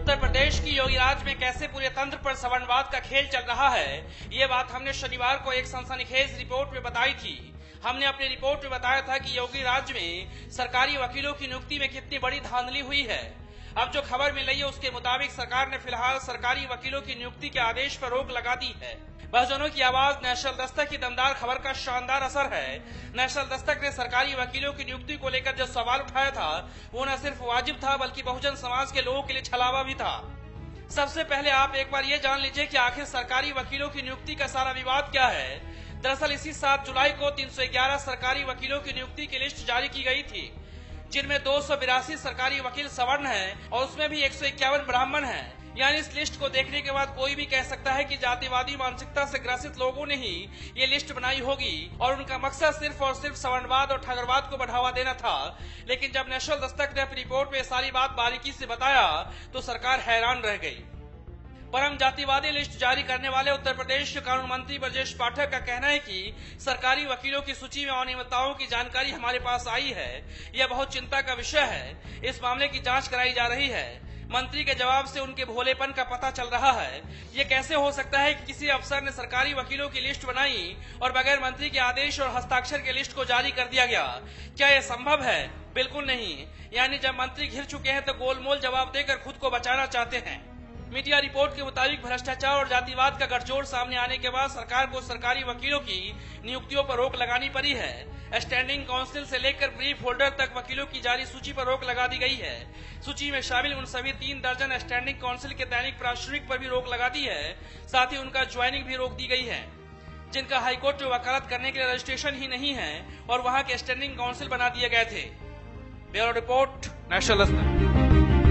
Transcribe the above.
उत्तर प्रदेश की योगी राज में कैसे पूरे तंत्र पर सवर्णवाद का खेल चल रहा है, ये बात हमने शनिवार को एक सनसनीखेज रिपोर्ट में बताई थी। हमने अपनी रिपोर्ट में बताया था कि योगी राज्य में सरकारी वकीलों की नियुक्ति में कितनी बड़ी धांधली हुई है। अब जो खबर मिल रही है उसके मुताबिक सरकार ने फिलहाल सरकारी वकीलों की नियुक्ति के आदेश पर रोक लगा दी है। बहुजनों की आवाज नेशनल दस्तक की दमदार खबर का शानदार असर है। नेशनल दस्तक ने सरकारी वकीलों की नियुक्ति को लेकर जो सवाल उठाया था वो न सिर्फ वाजिब था बल्कि बहुजन समाज के लोगों के लिए छलावा भी था। सबसे पहले आप एक बार ये जान लीजिए कि आखिर सरकारी वकीलों की नियुक्ति का सारा विवाद क्या है। दरअसल इसी 7 जुलाई को 311 सरकारी वकीलों की नियुक्ति की लिस्ट जारी की गई थी, जिनमें 282 सरकारी वकील सवर्ण हैं और उसमें भी 151 ब्राह्मण हैं। यानी इस लिस्ट को देखने के बाद कोई भी कह सकता है कि जातिवादी मानसिकता से ग्रसित लोगों ने ही ये लिस्ट बनाई होगी और उनका मकसद सिर्फ और सिर्फ सवर्णवाद और ठगरवाद को बढ़ावा देना था। लेकिन जब नेशनल दस्तक ने अपनी रिपोर्ट में सारी बात बारीकी से बताया तो सरकार हैरान रह गई। परम जातिवादी लिस्ट जारी करने वाले उत्तर प्रदेश के कानून मंत्री ब्रजेश पाठक का कहना है कि सरकारी वकीलों की सूची में अनियमितताओं की जानकारी हमारे पास आई है। यह बहुत चिंता का विषय है। इस मामले की जांच कराई जा रही है। मंत्री के जवाब से उनके भोलेपन का पता चल रहा है। ये कैसे हो सकता है कि किसी अफसर ने सरकारी वकीलों की लिस्ट बनाई और बगैर मंत्री के आदेश और हस्ताक्षर के लिस्ट को जारी कर दिया गया? क्या यह संभव है? बिल्कुल नहीं। यानी जब मंत्री घिर चुके हैं तो गोलमोल जवाब देकर खुद को बचाना चाहते हैं। मीडिया रिपोर्ट के मुताबिक भ्रष्टाचार और जातिवाद का गठजोड़ सामने आने के बाद सरकार को सरकारी वकीलों की नियुक्तियों पर रोक लगानी पड़ी है। स्टैंडिंग काउंसिल से लेकर ब्रीफ होल्डर तक वकीलों की जारी सूची पर रोक लगा दी गई है। सूची में शामिल उन सभी 3 दर्जन स्टैंडिंग काउंसिल के दैनिक प्राशनिक पर भी रोक लगा दी है। साथ ही उनका ज्वाइनिंग भी रोक दी गई है, जिनका हाईकोर्ट में वकालत करने के लिए रजिस्ट्रेशन ही नहीं है और वहां के स्टैंडिंग काउंसिल बना दिए गए थे। Bureau report, national Dastak.